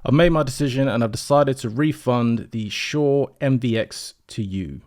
I've made my decision and I've decided to refund the Shure MVX2U.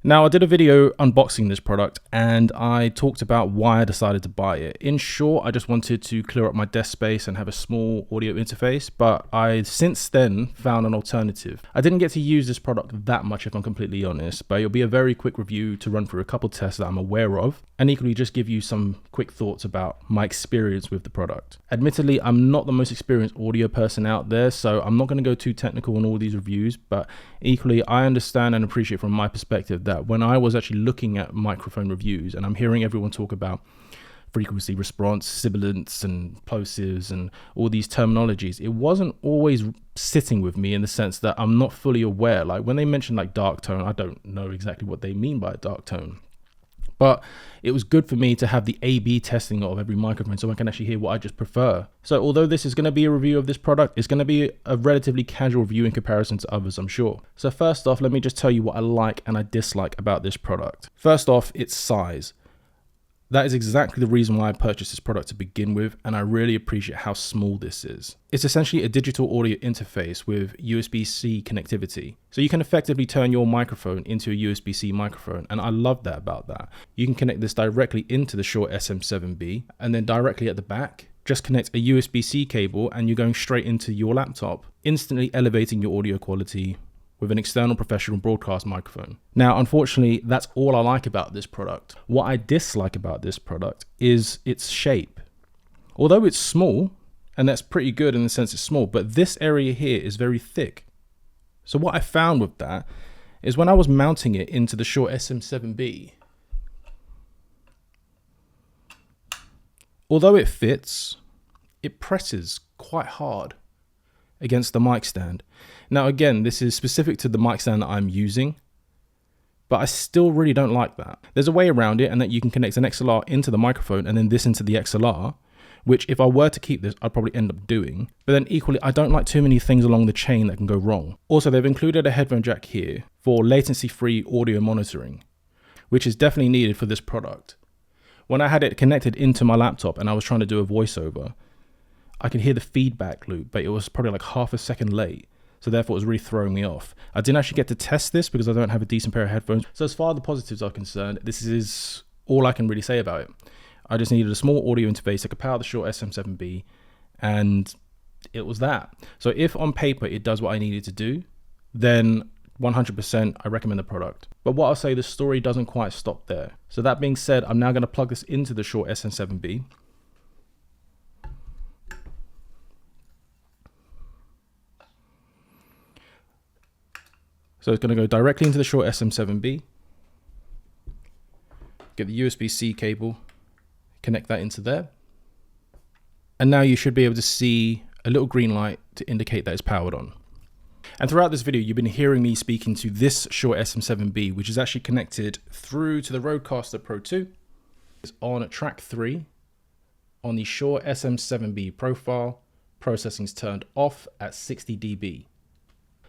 Now, I did a video unboxing this product and I talked about why I decided to buy it. In short, I just wanted to clear up my desk space and have a small audio interface, but I since then found an alternative. I didn't get to use this product that much, if I'm completely honest, but it'll be a very quick review to run through a couple tests that I'm aware of and equally just give you some quick thoughts about my experience with the product. Admittedly, I'm not the most experienced audio person out there, so I'm not going to go too technical on all these reviews, but equally, I understand and appreciate from my perspective that when I was actually looking at microphone reviews and I'm hearing everyone talk about frequency response, sibilance and plosives and all these terminologies, it wasn't always sitting with me in the sense that I'm not fully aware. Like when they mention like dark tone, I don't know exactly what they mean by a dark tone. But it was good for me to have the A/B testing of every microphone so I can actually hear what I just prefer. So although this is going to be a review of this product, it's going to be a relatively casual review in comparison to others, I'm sure. So first off, let me just tell you what I like and I dislike about this product. First off, its size. That is exactly the reason why I purchased this product to begin with, and I really appreciate how small this is. It's essentially a digital audio interface with USB-C connectivity. So you can effectively turn your microphone into a USB-C microphone, and I love that about that. You can connect this directly into the Shure SM7B, and then directly at the back, just connect a USB-C cable and you're going straight into your laptop, instantly elevating your audio quality with an external professional broadcast microphone. Now, unfortunately, that's all I like about this product. What I dislike about this product is its shape. Although it's small, and that's pretty good in the sense it's small, but this area here is very thick. So what I found with that is when I was mounting it into the Shure SM7B, although it fits, it presses quite hard against the mic stand. Now again, this is specific to the mic stand that I'm using, but I still really don't like that. There's a way around it, and that you can connect an XLR into the microphone and then this into the XLR, which if I were to keep this, I'd probably end up doing. But then equally, I don't like too many things along the chain that can go wrong. Also, they've included a headphone jack here for latency-free audio monitoring, which is definitely needed for this product. When I had it connected into my laptop and I was trying to do a voiceover, I could hear the feedback loop, but it was probably like half a second late. So therefore it was really throwing me off. I didn't actually get to test this because I don't have a decent pair of headphones. So as far as the positives are concerned, this is all I can really say about it. I just needed a small audio interface that could power the Shure SM7B, and it was that. So if on paper it does what I needed to do, then 100% I recommend the product. But what I'll say, the story doesn't quite stop there. So that being said, I'm now going to plug this into the Shure SM7B. So it's going to go directly into the Shure SM7B, get the USB-C cable, connect that into there. And now you should be able to see a little green light to indicate that it's powered on. And throughout this video, you've been hearing me speaking to this Shure SM7B, which is actually connected through to the Rodecaster Pro II. It's on track 3 on the Shure SM7B profile. Processing's turned off at 60 dB.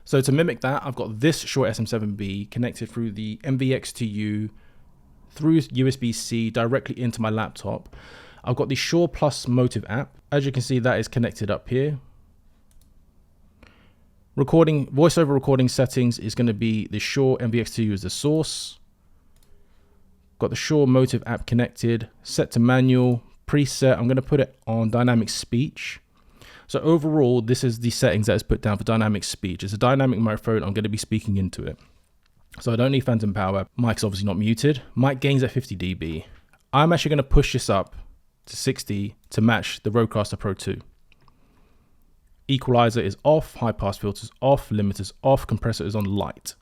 So to mimic that, I've got this Shure SM7B connected through the MVX2U through USB-C directly into my laptop. I've got the Shure Plus Motive app. As you can see, that is connected up here. Voiceover recording settings is going to be the Shure MVX2U as the source. Got the Shure Motive app connected, set to manual, preset. I'm going to put it on dynamic speech. So overall, this is the settings that is put down for dynamic speech. It's a dynamic microphone. I'm going to be speaking into it. So I don't need phantom power. Mic's obviously not muted. Mic gains at 50 dB. I'm actually going to push this up to 60 to match the Rodecaster Pro II. Equalizer is off, high pass filters off, limiters off, compressor is on light.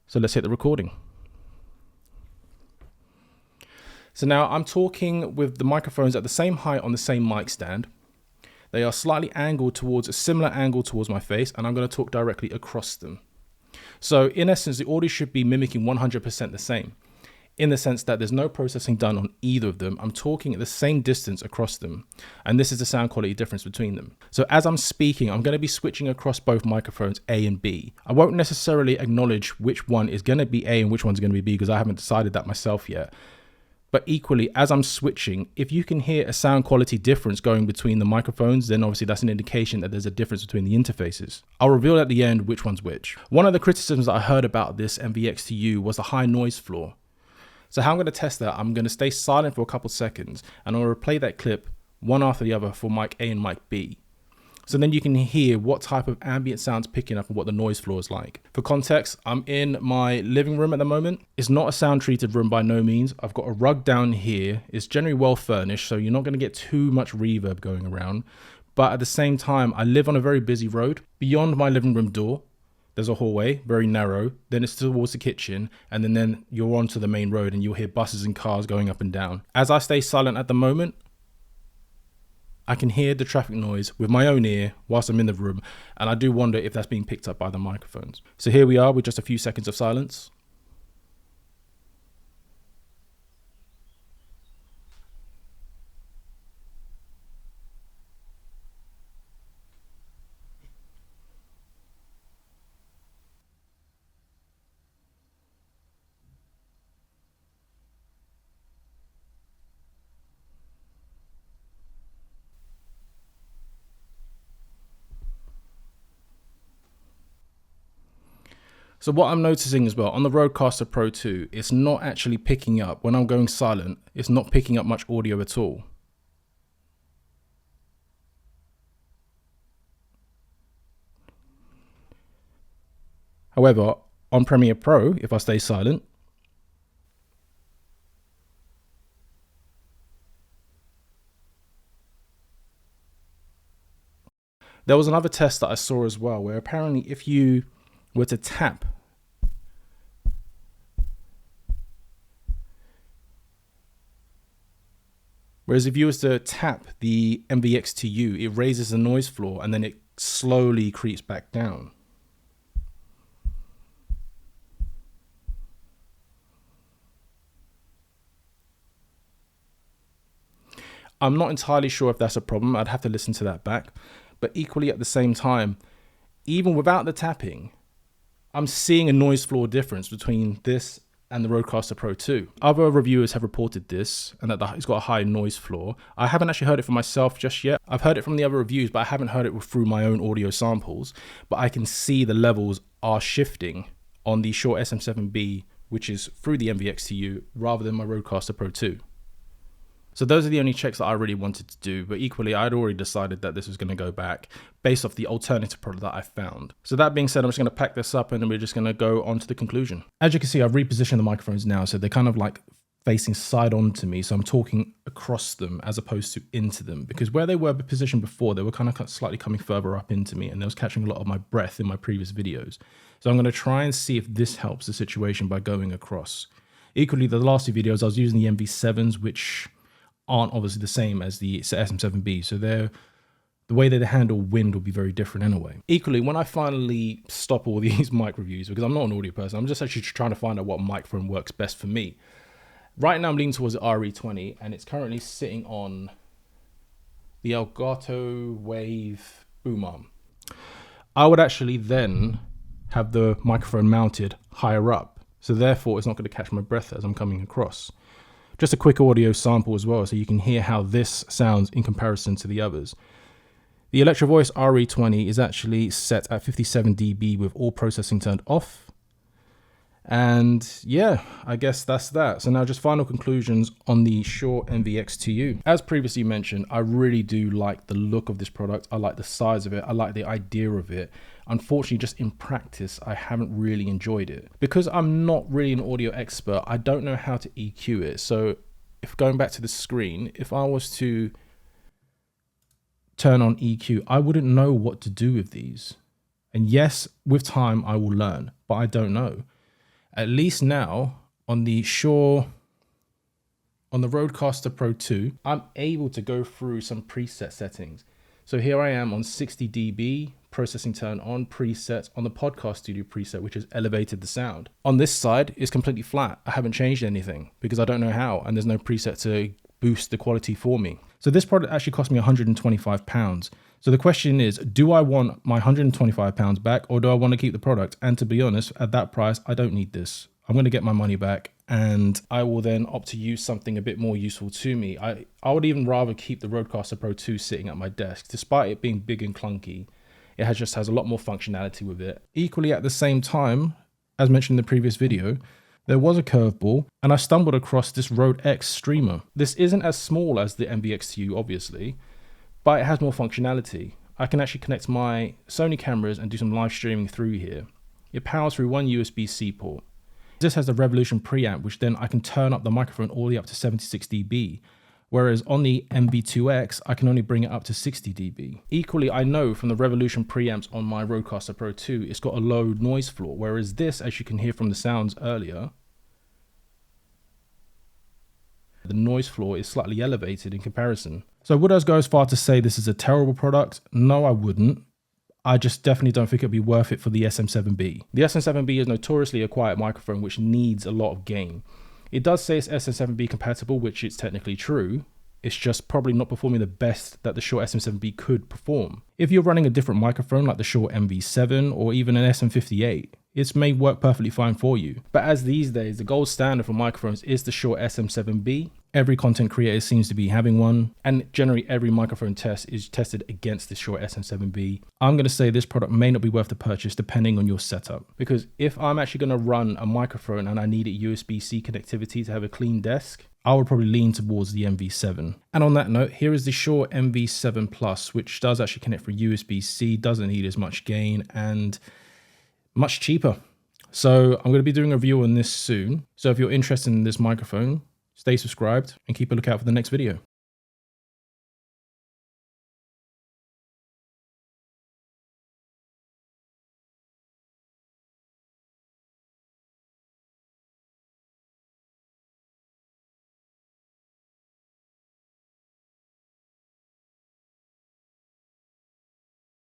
So let's hit the recording. So now I'm talking with the microphones at the same height on the same mic stand. They are slightly angled towards a similar angle towards my face, and I'm going to talk directly across them. So in essence, the audio should be mimicking 100% the same, in the sense that there's no processing done on either of them. I'm talking at the same distance across them, and this is the sound quality difference between them. So as I'm speaking, I'm going to be switching across both microphones A and B. I won't necessarily acknowledge which one is going to be A and which one's going to be B because I haven't decided that myself yet. But equally, as I'm switching, if you can hear a sound quality difference going between the microphones, then obviously that's an indication that there's a difference between the interfaces. I'll reveal at the end which one's which. One of the criticisms that I heard about this MVX2U was the high noise floor. So how I'm going to test that, I'm going to stay silent for a couple seconds and I'll replay that clip one after the other for mic A and mic B. So then you can hear what type of ambient sound's picking up and what the noise floor is like. For context, I'm in my living room at the moment. It's not a sound treated room by no means. I've got a rug down here. It's generally well furnished, so you're not going to get too much reverb going around. But at the same time, I live on a very busy road. Beyond my living room door, there's a hallway, very narrow. Then it's towards the kitchen, and then you're onto the main road and you'll hear buses and cars going up and down. As I stay silent at the moment, I can hear the traffic noise with my own ear whilst I'm in the room, and I do wonder if that's being picked up by the microphones. So here we are with just a few seconds of silence. So what I'm noticing as well on the Rodecaster Pro II, it's not actually picking up, when I'm going silent, it's not picking up much audio at all. However, on Premiere Pro, if I stay silent, there was another test that I saw as well, where apparently if you were to tap whereas if you was to tap the MVX2U, it raises the noise floor and then it slowly creeps back down. I'm not entirely sure if that's a problem. I'd have to listen to that back. But equally at the same time, even without the tapping, I'm seeing a noise floor difference between this and the Rodecaster Pro II. Other reviewers have reported this and that it's got a high noise floor. I haven't actually heard it for myself just yet. I've heard it from the other reviews, but I haven't heard it through my own audio samples. But I can see the levels are shifting on the Shure SM7B, which is through the MVX2U, rather than my Rodecaster Pro II. So those are the only checks that I really wanted to do, but equally I'd already decided that this was going to go back based off the alternative product that I found. So that being said, I'm just going to pack this up and then we're just going to go on to the conclusion. As you can see, I've repositioned the microphones now, so they're kind of like facing side on to me, so I'm talking across them as opposed to into them, because where they were positioned before, they were kind of slightly coming further up into me and they was catching a lot of my breath in my previous videos. So I'm going to try and see if this helps the situation by going across. Equally, the last two videos I was using the MV7s, which aren't obviously the same as the SM7B, so the way that they handle wind will be very different anyway. Equally, when I finally stop all these mic reviews, because I'm not an audio person, I'm just actually trying to find out what microphone works best for me. Right now I'm leaning towards the RE20 and it's currently sitting on the Elgato Wave boom arm. I would actually then have the microphone mounted higher up, so therefore it's not going to catch my breath as I'm coming across. Just a quick audio sample as well, so you can hear how this sounds in comparison to the others. The Electro-Voice RE20 is actually set at 57 dB with all processing turned off. And yeah, I guess that's that. So now just final conclusions on the Shure MVX2U. As previously mentioned, I really do like the look of this product. I like the size of it. I like the idea of it. Unfortunately, just in practice, I haven't really enjoyed it. Because I'm not really an audio expert, I don't know how to EQ it. So if going back to the screen, if I was to turn on EQ, I wouldn't know what to do with these. And yes, with time, I will learn, but I don't know. At least now on the Rodecaster Pro II, I'm able to go through some preset settings. So here I am on 60 dB, processing turn on, preset on the Podcast Studio preset, which has elevated the sound. On this side, it's completely flat. I haven't changed anything because I don't know how, and there's no preset to boost the quality for me. So this product actually cost me £125. So the question is, do I want my £125 back or do I want to keep the product? And to be honest, at that price, I don't need this. I'm going to get my money back and I will then opt to use something a bit more useful to me. I would even rather keep the Rodecaster Pro II sitting at my desk. Despite it being big and clunky, it just has a lot more functionality with it. Equally at the same time, as mentioned in the previous video, there was a curveball and I stumbled across this Rode X streamer. This isn't as small as the MVX2U obviously, but it has more functionality. I can actually connect my Sony cameras and do some live streaming through here. It powers through one USB-C port. This has the Revolution preamp, which then I can turn up the microphone all the way up to 76 dB. Whereas on the MV2X, I can only bring it up to 60 dB. Equally, I know from the Revolution preamps on my Rodecaster Pro II, it's got a low noise floor, whereas this, as you can hear from the sounds earlier, the noise floor is slightly elevated in comparison. So would I go as far to say this is a terrible product? No, I wouldn't. I just definitely don't think it'd be worth it for the SM7B. The SM7B is notoriously a quiet microphone which needs a lot of gain. It does say it's SM7B compatible, which is technically true. It's just probably not performing the best that the Shure SM7B could perform. If you're running a different microphone like the Shure MV7 or even an SM58, it may work perfectly fine for you. But as these days, the gold standard for microphones is the Shure SM7B. Every content creator seems to be having one, and generally every microphone test is tested against the Shure SM7B. I'm going to say this product may not be worth the purchase depending on your setup, because if I'm actually going to run a microphone and I need a USB-C connectivity to have a clean desk, I would probably lean towards the MV7. And on that note, here is the Shure MV7 Plus, which does actually connect for USB-C, doesn't need as much gain, and much cheaper. So I'm going to be doing a review on this soon. So if you're interested in this microphone, stay subscribed and keep a lookout for the next video.